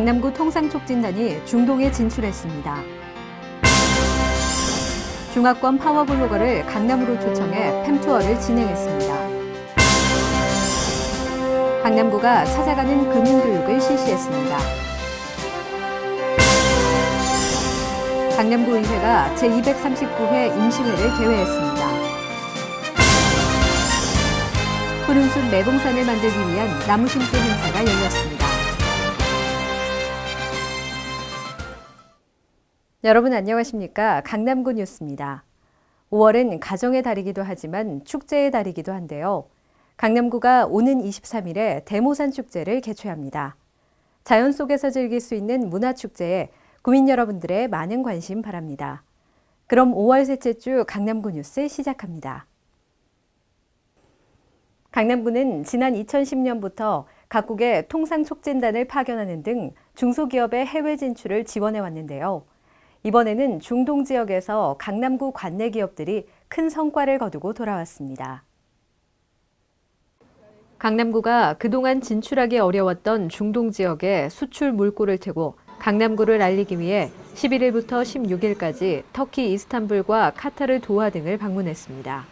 강남구 통상촉진단이 중동에 진출했습니다. 중화권 파워블로거를 강남으로 초청해 팸투어를 진행했습니다. 강남구가 찾아가는 금융교육을 실시했습니다. 강남구의회가 제239회 임시회를 개회했습니다. 푸른 숲 매봉산을 만들기 위한 나무 심기 행사가 열렸습니다. 여러분 안녕하십니까? 강남구 뉴스입니다. 5월은 가정의 달이기도 하지만 축제의 달이기도 한데요. 강남구가 오는 23일에 대모산 축제를 개최합니다. 자연 속에서 즐길 수 있는 문화축제에 구민 여러분들의 많은 관심 바랍니다. 그럼 5월 셋째 주 강남구 뉴스 시작합니다. 강남구는 지난 2010년부터 각국의 통상촉진단을 파견하는 등 중소기업의 해외 진출을 지원해 왔는데요. 이번에는 중동 지역에서 강남구 관내 기업들이 큰 성과를 거두고 돌아왔습니다. 강남구가 그동안 진출하기 어려웠던 중동 지역에 수출 물꼬를 트고 강남구를 알리기 위해 11일부터 16일까지 터키 이스탄불과 카타르 도하 등을 방문했습니다.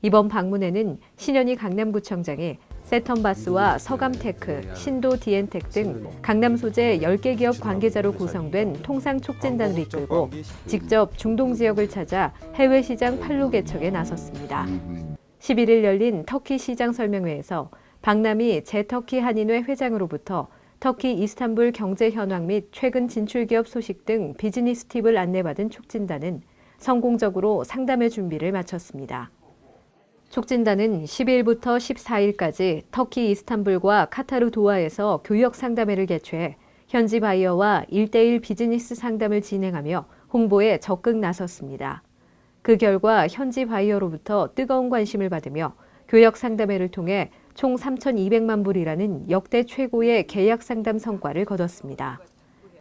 이번 방문에는 신현희 강남구청장이 세턴바스와 서감테크, 신도 디엔텍 등 강남 소재 10개 기업 관계자로 구성된 통상촉진단을 이끌고 직접 중동 지역을 찾아 해외 시장 판로 개척에 나섰습니다. 11일 열린 터키 시장 설명회에서 박남희 제터키 한인회 회장으로부터 터키 이스탄불 경제 현황 및 최근 진출 기업 소식 등 비즈니스 팁을 안내받은 촉진단은 성공적으로 상담회 준비를 마쳤습니다. 촉진단은 12일부터 14일까지 터키 이스탄불과 카타르 도하에서 교역 상담회를 개최해 현지 바이어와 1대1 비즈니스 상담을 진행하며 홍보에 적극 나섰습니다. 그 결과 현지 바이어로부터 뜨거운 관심을 받으며 교역 상담회를 통해 총 3,200만 불이라는 역대 최고의 계약 상담 성과를 거뒀습니다.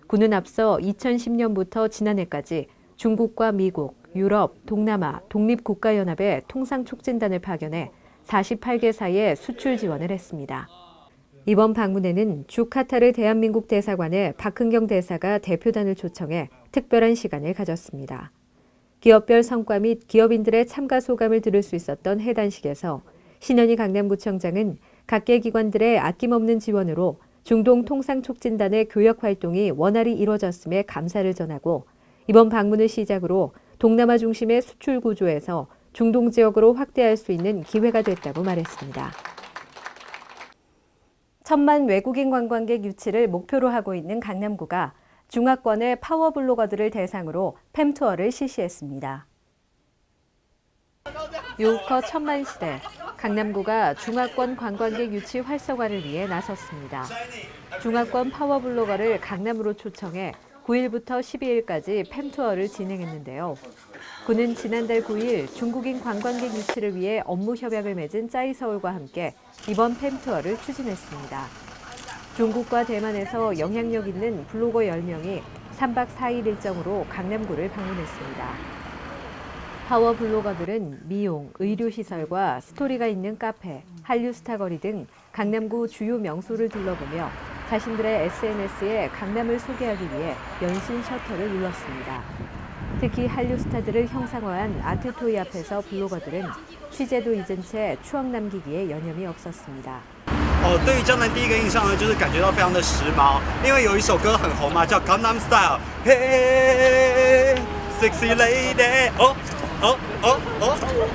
구는 앞서 2010년부터 지난해까지 중국과 미국, 유럽, 동남아, 독립국가연합의 통상촉진단을 파견해 48개사에 수출 지원을 했습니다. 이번 방문에는 주 카타르 대한민국 대사관의 박흥경 대사가 대표단을 초청해 특별한 시간을 가졌습니다. 기업별 성과 및 기업인들의 참가 소감을 들을 수 있었던 해단식에서 신현희 강남구청장은 각계 기관들의 아낌없는 지원으로 중동 통상촉진단의 교역 활동이 원활히 이루어졌음에 감사를 전하고 이번 방문을 시작으로 동남아 중심의 수출 구조에서 중동 지역으로 확대할 수 있는 기회가 됐다고 말했습니다. 1,000만 외국인 관광객 유치를 목표로 하고 있는 강남구가 중화권의 파워블로거들을 대상으로 팸투어를 실시했습니다. 요커 1000만 시대, 강남구가 중화권 관광객 유치 활성화를 위해 나섰습니다. 중화권 파워블로거를 강남으로 초청해 9일부터 12일까지 팸투어를 진행했는데요. 구는 지난달 9일 중국인 관광객 유치를 위해 업무 협약을 맺은 짜이서울과 함께 이번 팸투어를 추진했습니다. 중국과 대만에서 영향력 있는 블로거 10명이 3박 4일 일정으로 강남구를 방문했습니다. 파워 블로거들은 미용, 의료시설과 스토리가 있는 카페, 한류스타 거리 등 강남구 주요 명소를 둘러보며 자신들의 SNS에 강남을 소개하기 위해 연신 셔터를 눌렀습니다. 특히 한류 스타들을 형상화한 아트토이 앞에서 블로거들은 취재도 잊은 채 추억 남기기에 여념이 없었습니다. 对于江南第一个印象呢，就是感觉到非常的时髦，因为有一首歌很红嘛，叫《Gangnam Style》。Hey, sexy lady，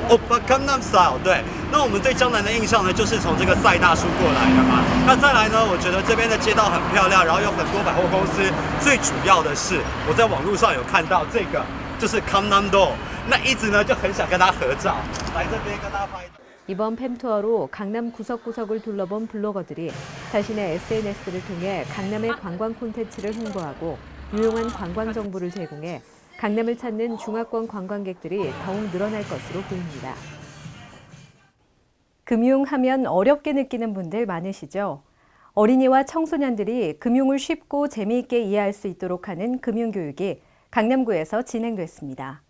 오빠 Gangnam Style。对，那我们对江南的印象呢，就是从这个赛大叔过来的嘛。那再来呢，我觉得这边的街道很漂亮，然后有很多百货公司。最主要的是，我在网络上有看到这个，就是 Gangnam Do， 那一直呢就很想跟他合照，来这边跟他拍。 이번 팸투어로 강남 구석구석을 둘러본 블로거들이 자신의 SNS를 통해 강남의 관광 콘텐츠를 홍보하고 유용한 관광 정보를 제공해 강남을 찾는 중화권 관광객들이 더욱 늘어날 것으로 보입니다. 금융하면 어렵게 느끼는 분들 많으시죠? 어린이와 청소년들이 금융을 쉽고 재미있게 이해할 수 있도록 하는 금융교육이 강남구에서 진행됐습니다.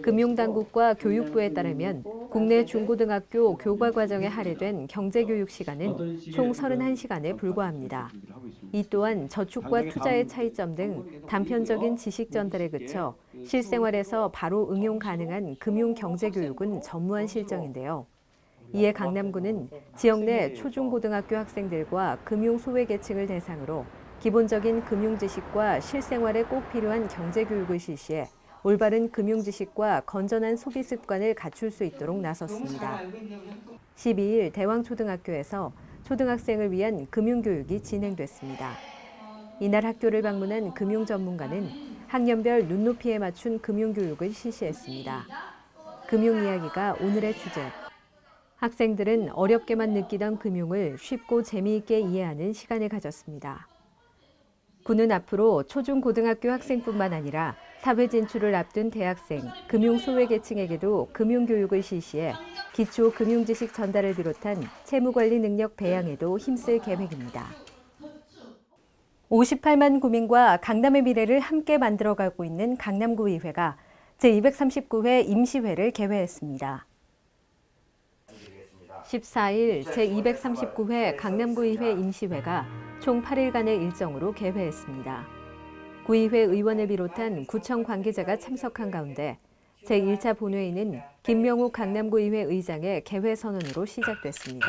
금융당국과 교육부에 따르면 국내 중고등학교 교과 과정에 할애된 경제교육 시간은 총 31시간에 불과합니다. 이 또한 저축과 투자의 차이점 등 단편적인 지식 전달에 그쳐 실생활에서 바로 응용 가능한 금융 경제교육은 전무한 실정인데요. 이에 강남구는 지역 내 초중고등학교 학생들과 금융 소외계층을 대상으로 기본적인 금융 지식과 실생활에 꼭 필요한 경제교육을 실시해 올바른 금융 지식과 건전한 소비 습관을 갖출 수 있도록 나섰습니다. 12일 대왕초등학교에서 초등학생을 위한 금융교육이 진행됐습니다. 이날 학교를 방문한 금융 전문가는 학년별 눈높이에 맞춘 금융교육을 실시했습니다. 금융 이야기가 오늘의 주제. 학생들은 어렵게만 느끼던 금융을 쉽고 재미있게 이해하는 시간을 가졌습니다. 구는 앞으로 초중고등학교 학생뿐만 아니라 사회 진출을 앞둔 대학생, 금융 소외계층에게도 금융교육을 실시해 기초 금융지식 전달을 비롯한 채무관리 능력 배양에도 힘쓸 계획입니다. 58만 구민과 강남의 미래를 함께 만들어가고 있는 강남구의회가 제239회 임시회를 개회했습니다. 14일 제239회 강남구의회 임시회가 총 8일간의 일정으로 개회했습니다. 구의회 의원을 비롯한 구청 관계자가 참석한 가운데 제1차 본회의는 김명욱 강남구의회 의장의 개회 선언으로 시작됐습니다.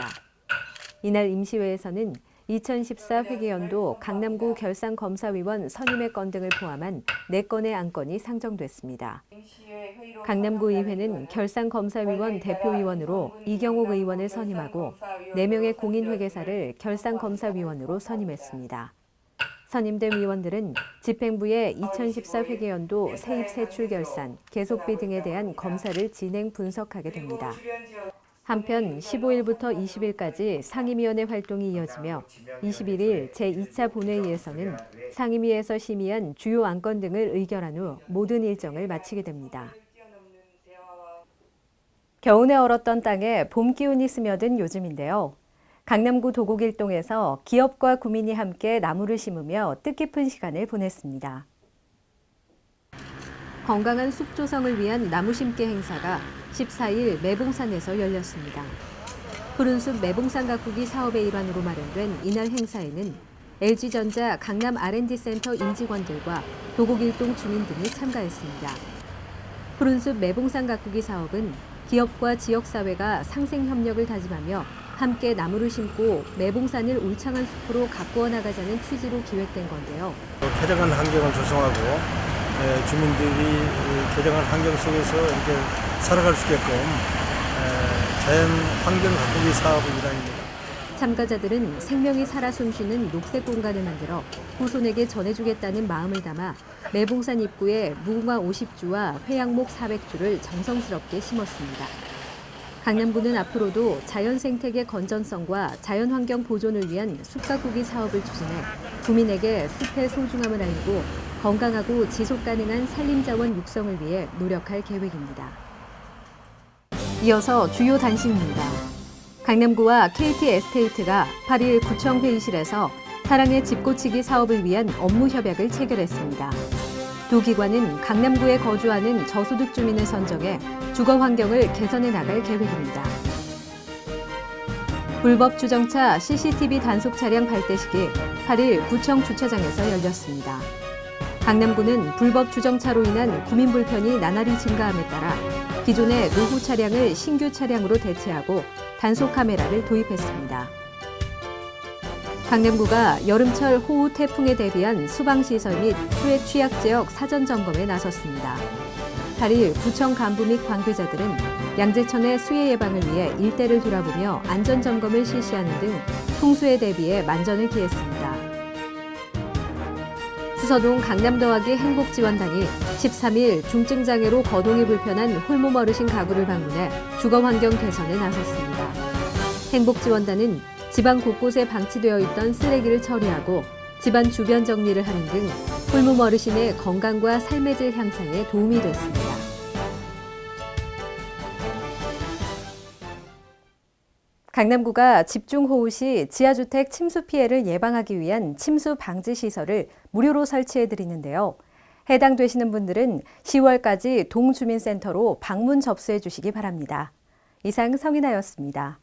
이날 임시회에서는 2014 회계연도 강남구 결산검사위원 선임의 건 등을 포함한 4건의 안건이 상정됐습니다. 강남구의회는 결산검사위원 대표위원으로 이경욱 의원을 선임하고 4명의 공인회계사를 결산검사위원으로 선임했습니다. 선임된 위원들은 집행부의 2014 회계연도 세입세출 결산, 계속비 등에 대한 검사를 진행 분석하게 됩니다. 한편 15일부터 20일까지 상임위원회 활동이 이어지며 21일 제2차 본회의에서는 상임위에서 심의한 주요 안건 등을 의결한 후 모든 일정을 마치게 됩니다. 겨우내 얼었던 땅에 봄 기운이 스며든 요즘인데요. 강남구 도곡일동에서 기업과 구민이 함께 나무를 심으며 뜻깊은 시간을 보냈습니다. 건강한 숲 조성을 위한 나무 심기 행사가 14일 매봉산에서 열렸습니다. 푸른숲 매봉산 가꾸기 사업의 일환으로 마련된 이날 행사에는 LG전자 강남 R&D센터 임직원들과 도곡일동 주민 등이 참가했습니다. 푸른숲 매봉산 가꾸기 사업은 기업과 지역사회가 상생협력을 다짐하며 함께 나무를 심고 매봉산을 울창한 숲으로 가꾸어 나가자는 취지로 기획된 건데요. 쾌적한 환경을 조성하고 주민들이 쾌적한 환경 속에서 이렇게 살아갈 수 있게끔 자연 환경 가꾸기 사업의 일환입니다. 참가자들은 생명이 살아 숨쉬는 녹색 공간을 만들어 후손에게 전해주겠다는 마음을 담아 매봉산 입구에 무궁화 50주와 회양목 400주를 정성스럽게 심었습니다. 강남구는 앞으로도 자연 생태계 건전성과 자연환경 보존을 위한 숲 가꾸기 사업을 추진해 구민에게 숲의 소중함을 알리고 건강하고 지속가능한 산림자원 육성을 위해 노력할 계획입니다. 이어서 주요 단신입니다. 강남구와 KT 에스테이트가 8일 구청 회의실에서 사랑의 집고치기 사업을 위한 업무 협약을 체결했습니다. 두 기관은 강남구에 거주하는 저소득 주민을 선정해 주거 환경을 개선해 나갈 계획입니다. 불법 주정차 CCTV 단속 차량 발대식이 8일 구청 주차장에서 열렸습니다. 강남구는 불법 주정차로 인한 구민 불편이 나날이 증가함에 따라 기존의 노후 차량을 신규 차량으로 대체하고 단속 카메라를 도입했습니다. 강남구가 여름철 호우 태풍에 대비한 수방시설 및 수해 취약 지역 사전 점검에 나섰습니다. 8일 구청 간부 및 관계자들은 양재천의 수해 예방을 위해 일대를 돌아보며 안전 점검을 실시하는 등 풍수에 대비해 만전을 기했습니다. 수서동 강남더하기 행복지원단이 13일 중증장애로 거동이 불편한 홀몸 어르신 가구를 방문해 주거 환경 개선에 나섰습니다. 행복지원단은 집안 곳곳에 방치되어 있던 쓰레기를 처리하고 집안 주변 정리를 하는 등 홀몸 어르신의 건강과 삶의 질 향상에 도움이 됐습니다. 강남구가 집중호우 시 지하주택 침수 피해를 예방하기 위한 침수 방지 시설을 무료로 설치해드리는데요. 해당되시는 분들은 10월까지 동주민센터로 방문 접수해 주시기 바랍니다. 이상 성인아였습니다.